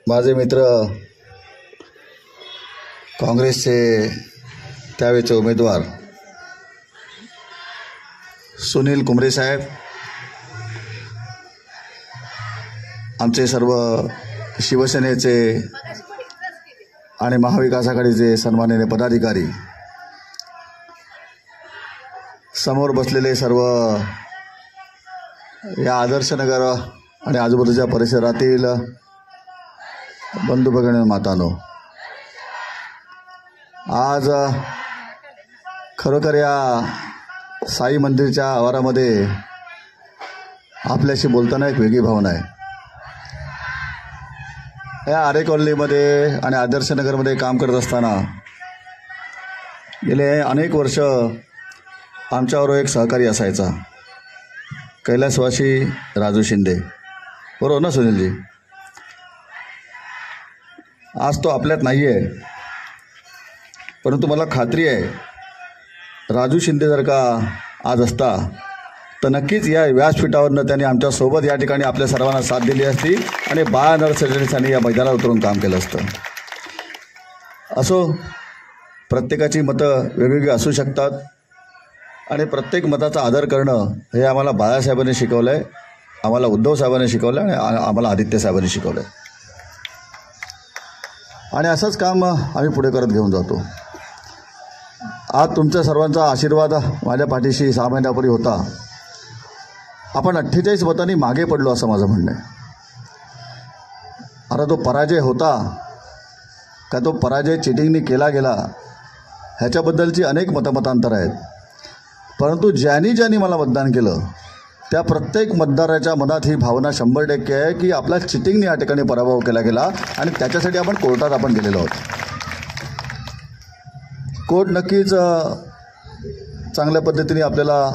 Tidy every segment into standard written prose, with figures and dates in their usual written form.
माझे मित्र काँग्रेसचे त्यावेळेचे उमेदवार सुनील कुमरे साहेब, आमचे सर्व शिवसेनेचे आणि महाविकास आघाडीचे सन्माननीय पदाधिकारी, समोर बसलेले सर्व या आदर्शनगर आणि आजूबाजूच्या परिसरातील बंधू भगिनी मातांनो, आज खरोखर या साई मंदिरच्या आवारामध्ये आपल्याशी बोलताना एक वेगळी भावना आहे. या आरे कॉलनीमध्ये आणि आदर्शनगरमध्ये काम करत असताना गेले अनेक वर्ष आमच्यावर एक सहकारी असायचा, कैलासवासी राजू शिंदे, बरोबर ना सुनीलजी? आज तो आपल्यात नाही आहे, परंतु मला खात्री आहे राजू शिंदे जर का आज असता तर नक्कीच या व्यासपीठावरनं त्यांनी आमच्यासोबत या ठिकाणी आपल्या सर्वांना साथ दिली असती आणि बाळा नरसंघटनेसाठी या मैदानात उतरून काम केलं असतं. असो, प्रत्येकाची मतं वेगवेगळी असू शकतात आणि प्रत्येक मताचा आदर करणं हे आम्हाला बाळासाहेबांनी शिकवलं आहे, आम्हाला उद्धव साहेबांनी शिकवलं आहे आणि आम्हाला आदित्य साहेबांनी शिकवलं आहे. आणि असंच काम आम्ही पुढे करत घेऊन जातो. आज तुमच्या सर्वांचा आशीर्वाद माझ्या पाठीशी 6 महिन्यापूर्वी होता. आपण 48 मतांनी मागे पडलो असं माझं म्हणणं आहे. आता तो पराजय होता का तो पराजय चिटिंगनी केला गेला ह्याच्याबद्दलची अनेक मतांतर आहेत, परंतु ज्यांनी मला मतदान केलं त्या प्रत्येक मतदाराच्या मनात ही भावना 100% आहे की आपला चिटिंगनी या ठिकाणी पराभव केला गेला आणि त्याच्यासाठी आपण कोर्टात गेलेलो आहोत. कोर्ट नक्कीच चांगल्या पद्धतीने आपल्याला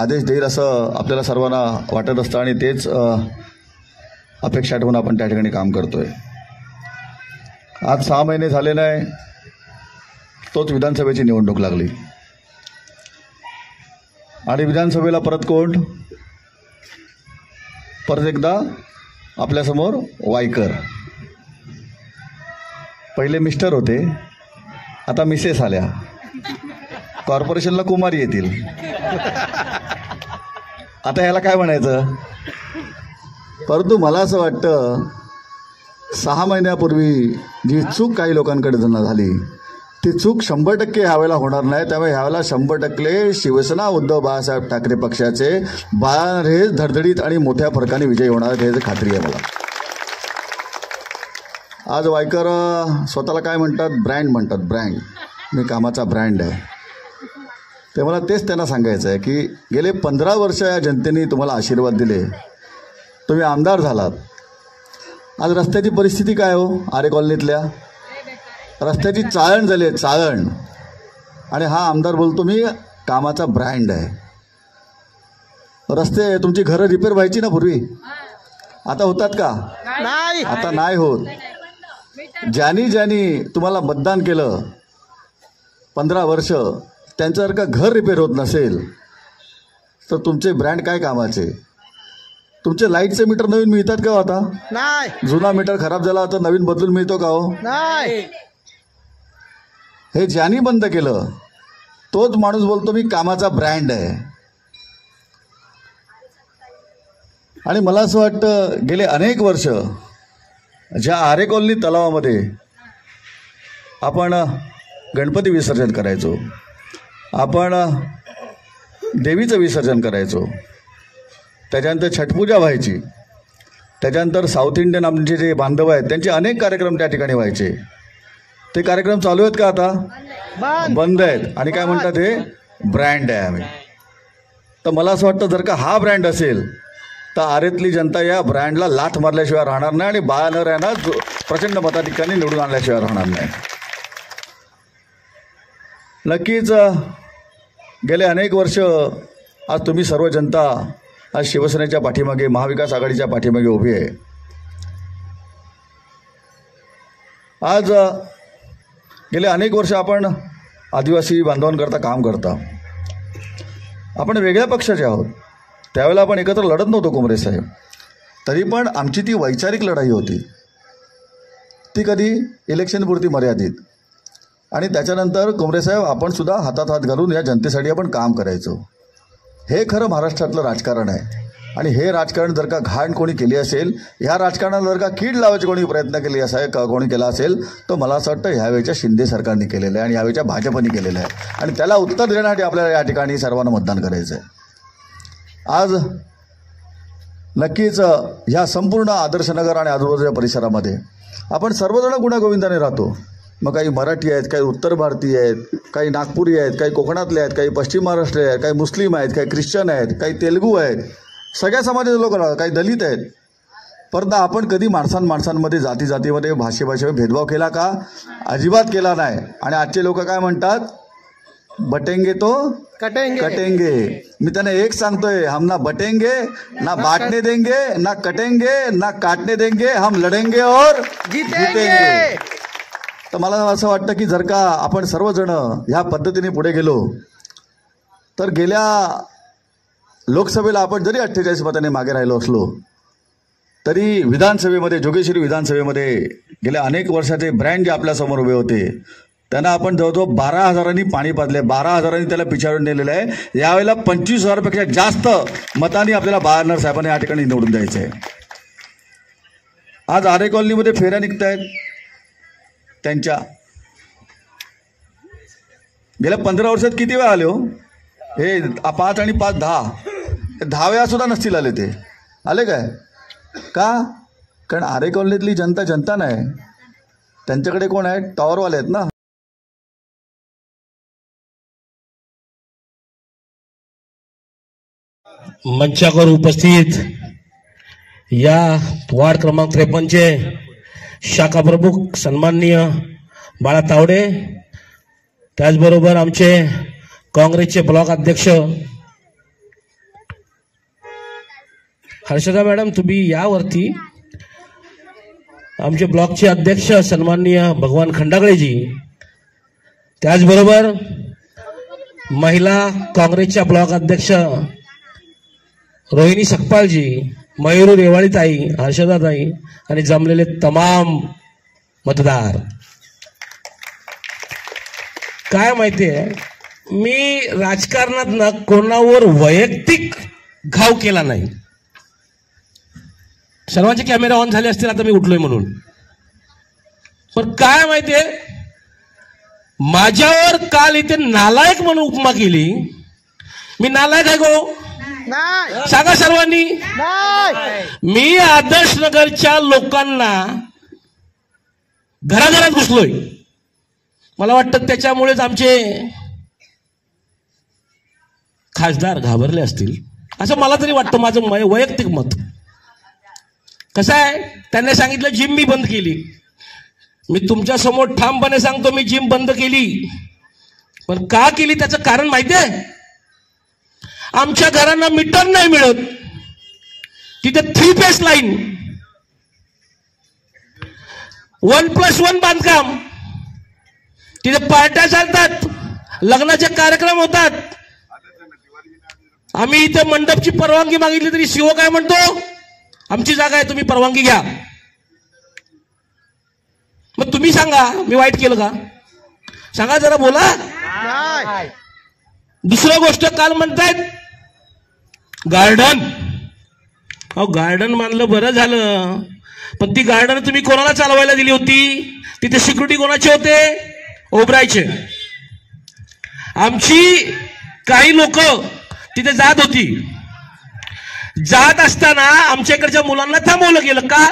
आदेश देईल असं आपल्याला सर्वांना वाटत असतं आणि तेच अपेक्षा ठेवून आपण त्या ठिकाणी काम करतो आहे. आज 6 महिने झाले नाही, तोच विधानसभेची निवडणूक लागली आणि विधानसभेला परत कोण? परत एकदा आपल्यासमोर वायकर. पहिले मिस्टर होते, आता मिसेस आल्या, कॉर्पोरेशनला कुमारी येतील. आता ह्याला काय म्हणायचं? परंतु मला असं वाटतं 6 महिन्यापूर्वी जी चूक काही लोकांकडे झाली ती चूक 100% ह्यावेळेला होणार नाही. त्यामुळे ह्यावेळेला 100% शिवसेना उद्धव बाळासाहेब ठाकरे पक्षाचे हे धडधडीत आणि मोठ्या फरकाने विजयी होणार आहेत, ह्याची खात्री आहे मला. आज वायकर स्वतःला काय म्हणतात? ब्रँड म्हणतात. ब्रँड, मी कामाचा ब्रँड आहे. ते मला तेच त्यांना सांगायचं आहे की गेले 15 वर्ष या जनतेने तुम्हाला आशीर्वाद दिले, तुम्ही आमदार झालात. आज रस्त्याची परिस्थिती काय हो? आरे कॉलनीतल्या रस्त्याची चाळण झाली आहे, चाळण. आणि हा आमदार बोलतो मी कामाचा ब्रँड आहे. रस्ते, तुमची घरं रिपेअर व्हायची ना पूर्वी, आता होतात का? नाही, आता नाही होत. ज्यांनी तुम्हाला मतदान केलं 15 वर्ष, त्यांचं जर का घर रिपेअर होत नसेल तर तुमचे ब्रँड काय कामाचे? तुमचे लाईटचे मीटर नवीन मिळतात का आता? नाही. जुना मीटर खराब झाला तर नवीन बदलून मिळतो का हो? नाही. हे ज्यांनी बंद केलं तोच माणूस बोलतो मी कामाचा ब्रँड आहे. आणि मला असं वाटतं गेले अनेक वर्ष ज्या आरे कॉलनी तलावामध्ये आपण गणपती विसर्जन करायचो, आपण देवीचं विसर्जन करायचो, त्याच्यानंतर छटपूजा व्हायची, त्याच्यानंतर साऊथ इंडियन आमचे जे बांधव आहेत त्यांचे अनेक कार्यक्रम त्या ठिकाणी व्हायचे. ते कार्यक्रम चालू आहेत का आता? बंद आहेत. आणि काय म्हणतात? हे ब्रँड आहे आम्ही. तर मला असं वाटतं जर का हा ब्रँड असेल तर आरेतली जनता या ब्रँडला लाथ मारल्याशिवाय राहणार नाही आणि बाळानर यांना प्रचंड मताधिक्याने निवडून आणल्याशिवाय राहणार नाही. नक्कीच गेले अनेक वर्ष आज तुम्ही सर्व जनता आज शिवसेनेच्या पाठीमागे, महाविकास आघाडीच्या पाठीमागे उभी आहे. आज गेले अनेक वर्ष आपण आदिवासी बांधवांकरता काम करता. आपण वेगळ्या पक्षाचे आहोत, त्यावेळेला आपण एकत्र लढत नव्हतो कुमरे साहेब. तरी पण आमची ती वैचारिक लढाई होती, ती कधी इलेक्शनपुरती मर्यादित. आणि त्याच्यानंतर कोमरेसाहेब आपण सुद्धा हातात हात घालून या जनतेसाठी आपण काम करायचो. हे खरं महाराष्ट्रातलं राजकारण आहे. आणि हे राजकारण जर का घाण कोणी केली असेल, ह्या राजकारणाला जर का कीड लावायचे कोणी प्रयत्न केली कोणी केला असेल, तर मला असं वाटतं ह्यावेळेच्या शिंदे सरकारने केलेलं आहे आणि ह्यावेळेच्या भाजपने केलेलं आहे. आणि त्याला उत्तर देण्यासाठी आपल्याला या ठिकाणी सर्वांना मतदान करायचं आहे. आज नक्कीच ह्या संपूर्ण आदर्शनगर आणि आजूबाजूच्या परिसरामध्ये आपण सर्वजण गुण्यागोविंदाने राहतो. मग काही मराठी आहेत, काही उत्तर भारतीय आहेत, काही नागपुरी आहेत, काही कोकणातले आहेत, काही पश्चिम महाराष्ट्र आहेत, काही मुस्लिम आहेत, काही ख्रिश्चन आहेत, काही तेलुगू आहेत, सगळ्या समाजाचे लोक राहतात, काही दलित आहेत. परंतु आपण कधी माणसांमध्ये जातीमध्ये भाषेमध्ये भेदभाव केला का? अजिबात केला नाही. आणि आजचे लोक काय म्हणतात? बटेंगे तो कटेंगे. मी त्यांना एक सांगतोय, हम ना बटेंगे ना बांटने देंगे ना कटेंगे ना काटने देंगे, हम लढेंगे और जीतेंगे. तर मला असं वाटतं की जर का आपण सर्वजण ह्या पद्धतीने पुढे गेलो तर गेल्या लोकसभेला आपण जरी 48 मतांनी मागे राहिलो असलो तरी विधानसभेमध्ये, जोगेश्वरी विधानसभेमध्ये गेल्या अनेक वर्षाचे ब्रँड जे आपल्यासमोर उभे होते त्यांना आपण जवळजवळ 12,000 पाणी पाजले, 12,000 त्याला पिछाडून नेलेलं आहे. यावेळेला 25,000पेक्षा जास्त मतांनी आपल्याला बाळासाहेब साहेबांना या ठिकाणी निवडून द्यायचं आहे. आज आरे कॉलनीमध्ये फेऱ्या निघत आहेत त्यांच्या. गेल्या 15 वर्षात किती वेळा आले हो? हे 5 आणि 5 10 वेळा सुद्धा नसतील आले. ते आले काय? का? कारण आरे कॉलनीतली जनता नाही, त्यांच्याकडे कोण आहे? टॉवरवाले आहेत ना. मंचावर उपस्थित या वार्ड क्रमांक 53 शाखा प्रमुख सन्माननीय बाळा तावडे, त्याचबरोबर आमचे काँग्रेसचे ब्लॉक अध्यक्ष हर्षदा मॅडम, तुम्ही यावरती आमचे ब्लॉकचे अध्यक्ष सन्माननीय भगवान खंडागळेजी, त्याचबरोबर महिला काँग्रेसच्या ब्लॉक अध्यक्ष रोहिणी सकपालजी, मयूर रेवाळीताई, हर्षदाताई आणि जमलेले तमाम मतदार. काय माहितीये, मी राजकारणात ना कोणावर वैयक्तिक घाव केला नाही. सर्वांचे कॅमेरा ऑन झाले असतील आता मी उठलोय म्हणून. पण काय माहितीये, माझ्यावर काल इथे नालायक म्हणून उपमा केली. मी नालायक आहे गो? सांगा सर्वांनी. मी आदर्श नगरच्या लोकांना घराघरात घुसलोय. मला वाटतं त्याच्यामुळेच आमचे खासदार घाबरले असतील असं मला तरी वाटतं. माझं वैयक्तिक मत कसं आहे, त्यांनी सांगितलं जिम मी बंद केली. मी तुमच्या समोर ठामपणे सांगतो, मी जिम बंद केली. पण का केली त्याचं कारण माहिती आहे? आमच्या घरांना मीटर नाही मिळत, तिथे 3 फेस लाईन, 1+1 बांधकाम, तिथे पार्ट्या चालतात, लग्नाचे कार्यक्रम होतात. आम्ही इथे मंडपची परवानगी मागितली तरी सीओ काय म्हणतो, आमची जागा आहे, तुम्ही परवानगी घ्या. मग तुम्ही सांगा मी वाईट केलं का? सांगा जरा, बोला. दुसरी गोष्ट, काल म्हणतायत गार्डन. अहो गार्डन मानलं बरं झालं, पण ती गार्डन तुम्ही कोणाला चालवायला दिली होती? तिथे सिक्युरिटी कोणाचे होते? ओबरायचे. आमची काही लोक तिथे जात होती. जात असताना आमच्या इकडच्या मुलांना थांबवलं गेलं. का?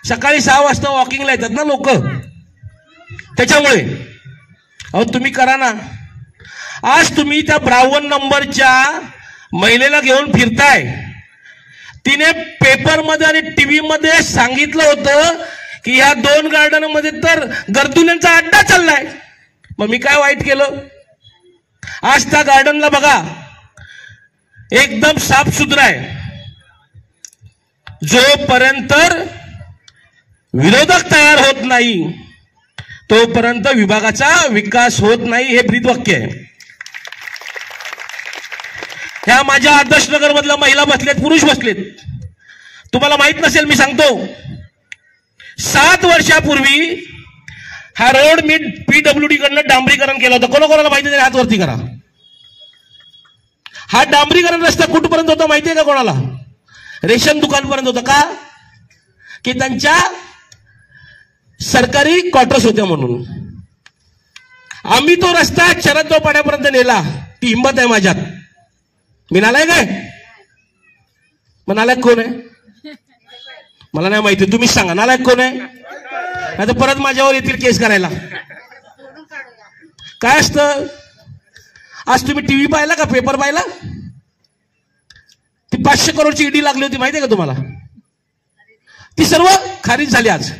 सकाळी 6 वाजता वॉकिंगला येतात ना लोक, त्याच्यामुळे. अहो तुम्ही करा ना. आज तुम्ही त्या 52 नंबरच्या महिलेला घेऊन फिरताय. तिने पेपरमध्ये आणि टीव्ही मध्ये सांगितलं होतं की या 2 गार्डन मध्ये तर गर्दुल्यांचा अड्डा चाललाय. मग मी काय वाईट केलं? आज त्या गार्डनला बघा, एकदम साफसुथरा आहे. जोपर्यंत विरोधक तयार होत नाही तोपर्यंत विभागाचा विकास होत नाही, हे ब्रीदवाक्य आहे. ह्या माझ्या आदर्श नगर मधल्या महिला बसलेत, पुरुष बसलेत. तुम्हाला माहित नसेल मी सांगतो, 7 वर्षापूर्वी हा रोड मी PWD कडनं डांबरीकरण केलं होतं. कोणाकोणाला माहिती आहे? हात वरती करा. हा डांबरीकरण रस्ता कुठपर्यंत होता माहितीये का कोणाला? रेशन दुकानपर्यंत होता. का? की त्यांच्या सरकारी क्वार्टर्स होत्या म्हणून. आम्ही तो रस्ता शरदराव पाड्यापर्यंत नेला. ती हिंमत आहे माझ्यात. मी नालायक आहे? मग नालायक कोण आहे? मला नाही माहिती, तुम्हीच सांगा नालायक कोण आहे? नाही तर परत माझ्यावर येतील केस करायला. काय असतं? आज तुम्ही टीव्ही पाहिला का? पेपर पाहिला? ती 500 करोडची ईडी लागली होती माहिती आहे का तुम्हाला? ती सर्व खारिज झाली. आज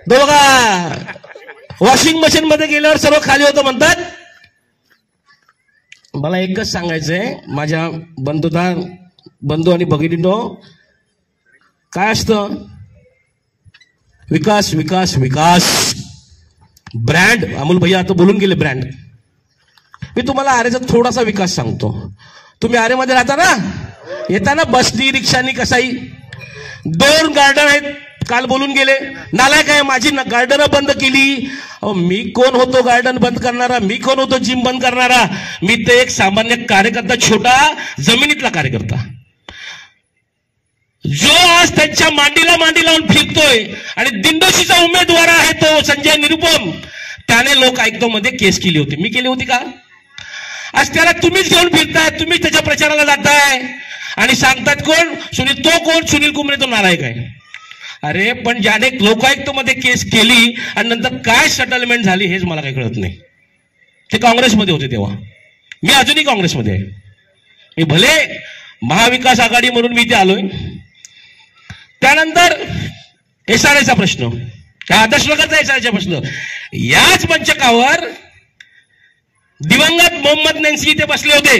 बघा, वॉशिंग मशीन मध्ये गेल्यावर सर्व खाली होतं म्हणतात. मला एकच सांगायचंय माझ्या बंधू आणि भगिनींनो, काय असतं? विकास विकास विकास. ब्रँड, अमोल भैया आता बोलून गेले ब्रँड. मी तुम्हाला आरेचा थोडासा विकास सांगतो. तुम्ही आरेमध्ये राहता ना, येताना बसनी रिक्षानी कसाही 2 गार्डन आहेत. काल बोलून गेले. नालायक आहे, माझी गार्डन बंद केली. मी कोण होतो गार्डन बंद करणारा? मी कोण होतो जिम बंद करणारा? मी ते एक सामान्य कार्यकर्ता, छोटा जमिनीतला कार्यकर्ता, जो आज त्यांच्या मांडीला मांडी लावून फिरतोय. आणि दिंडोशीचा उमेदवार आहे तो संजय निरुपम. त्याने लोक आयुक्त मध्ये केस केली होती. मी केली होती का? आज त्याला तुम्हीच घेऊन फिरताय, तुम्हीच त्याच्या प्रचाराला जाताय आणि सांगतात कोण? तो कोण? सुनील कुमरे तो नालायक आहे. अरे पण ज्याने लोकायुक्त मध्ये केस केली आणि नंतर काय सेटलमेंट झाली हेच मला काही कळत नाही. ते काँग्रेसमध्ये होते तेव्हा. मी अजूनही काँग्रेसमध्ये आहे. मी भले महाविकास आघाडी म्हणून मी इथे आलोय. त्यानंतर SRAचा प्रश्न, त्या आदर्श नगरचा SRAचा प्रश्न. याच मंचकावर दिवंगत मोहम्मद नैन्सी इथे बसले होते.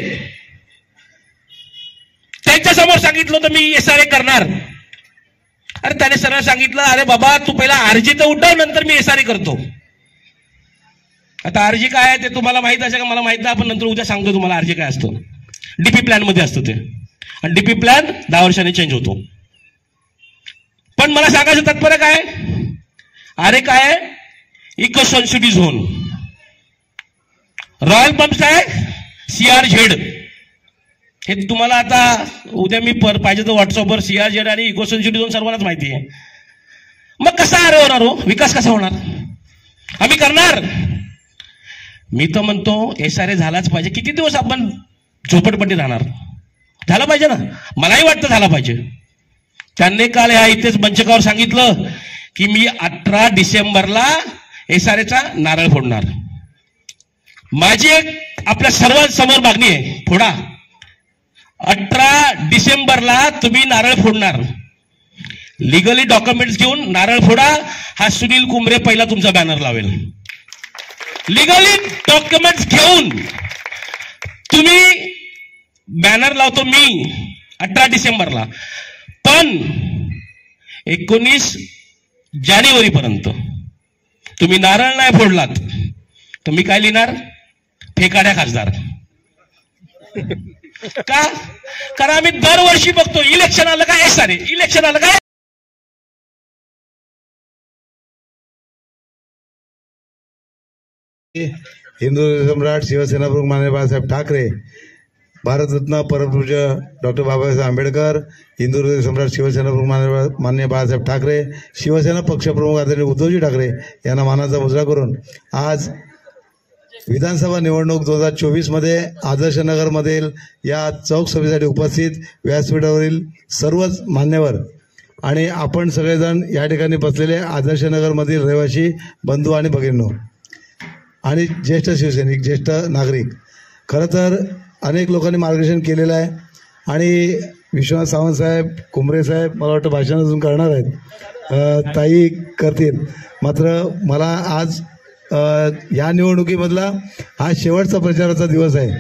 त्यांच्या समोर सांगितलं होतं मी SRA करणार. अरे त्याने सरळ सांगितलं, अरे बाबा तू पहिला RG तर उठव, नंतर मी SRA करतो. आता RG काय आहे ते तुम्हाला माहित असेल का? मला माहित नाही. आपण नंतर उद्या सांगतो तुम्हाला RG काय असतो. DP प्लॅन मध्ये असतो ते. आणि DP प्लॅन 10 वर्षांनी चेंज होतो. पण मला सांगायचं तात्पर्य काय? अरे काय? Eco sensitive zone. Royal pumps आहे CRZ. हे तुम्हाला आता उद्या मी पाहिजे तर व्हॉट्सअपवर CRZ आणि इको सेन्सिटिव्ह झोन सर्वांनाच माहिती आहे. मग कसा अरे होणार हो? विकास कसा होणार? आम्ही करणार. मी तर म्हणतो SRA झालाच पाहिजे. किती दिवस आपण झोपडपट्टी राहणार? झाला पाहिजे ना. मलाही वाटतं झाला पाहिजे. त्यांनी काल ह्या इथेच मंचकावर सांगितलं की मी 18 डिसेंबरला SRAचा नारळ फोडणार. माझी एक आपल्या सर्वांसमोर मागणी आहे, फोडा. 18 डिसेंबरला तुम्ही नारळ फोडणार. लिगली डॉक्युमेंट्स घेऊन नारळ फोडा. हा सुनील कुमरे पहिला तुमचा बॅनर लावेल. लिगली डॉक्युमेंट्स घेऊन तुम्ही बॅनर लावतो मी 18 डिसेंबरला. पण 19 जानेवारीपर्यंत तुम्ही नारळ नाही फोडलात तर मी काय लिहिणार? फेकाड्या खासदार. का? कारण आम्ही दरवर्षी बघतो इलेक्शन आलं काय SRA, इलेक्शन आलं काय. हिंदू सम्राट शिवसेना प्रमुख माननीय बाळासाहेब ठाकरे, भारतरत्न परमपूज्य डॉक्टर बाबासाहेब आंबेडकर, हिंदू सम्राट शिवसेना प्रमुख माननीय बाळासाहेब ठाकरे, शिवसेना पक्षप्रमुख आदरणीय उद्धवजी ठाकरे यांना मानाचा मुजरा करून आज विधानसभा निवडणूक 2024 मध्ये आदर्श नगरमधील या चौक सभेसाठी उपस्थित व्यासपीठावरील सर्वच मान्यवर आणि आपण सगळेजण या ठिकाणी बसलेले आदर्श नगरमधील रहिवासी बंधू आणि भगिनींनो आणि ज्येष्ठ शिवसैनिक, ज्येष्ठ नागरिक, खरं तर अनेक लोकांनी मार्गदर्शन केलेलं आहे आणि विश्वनाथ सावंत साहेब, कुमरे साहेब मला वाटतं भाषण अजून करणार आहेत, ताई करतील. मात्र मला आज या निवडणुकीमधला हा शेवटचा प्रचाराचा दिवस आहे.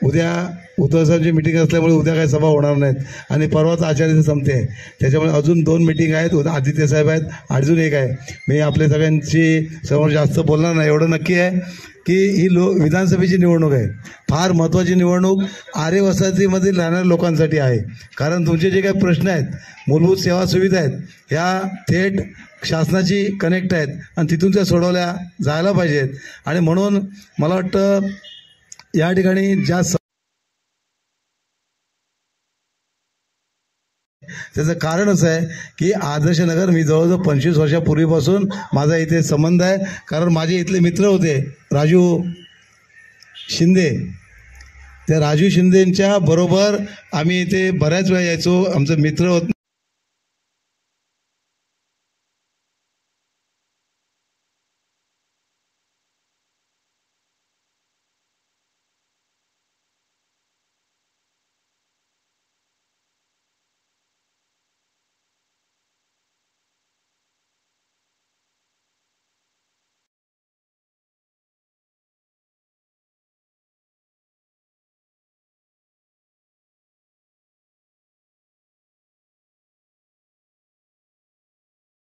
उद्या उद्धव साहेबांची मिटिंग असल्यामुळे उद्या काही सभा होणार नाहीत आणि परवाच आचार्य संपते आहे. त्याच्यामुळे अजून 2 मिटिंग आहेत. उद्या आदित्य साहेब आहेत, अजून एक आहे. मी आपल्या सगळ्यांची समोर जास्त बोलणार नाही, एवढं नक्की आहे की ही विधानसभेची निवडणूक आहे, फार महत्त्वाची निवडणूक आरे वसाहतीमधील राहणाऱ्या लोकांसाठी आहे. कारण तुमचे जे काही प्रश्न आहेत, मूलभूत सेवा सुविधा आहेत, ह्या थेट शासनाची कनेक्ट आहेत आणि तिथून त्या सोडवल्या जायला पाहिजेत. आणि म्हणून मला वाटतं या ठिकाणी ज्या त्याचं कारण असं आहे की आदर्श नगर मी जवळजवळ 25 वर्षापूर्वीपासून माझा इथे संबंध आहे. कारण माझे इथले मित्र होते राजू शिंदे, त्या राजू शिंदेंच्या बरोबर आम्ही इथे बऱ्याच वेळा यायचो. आमचे मित्र होते.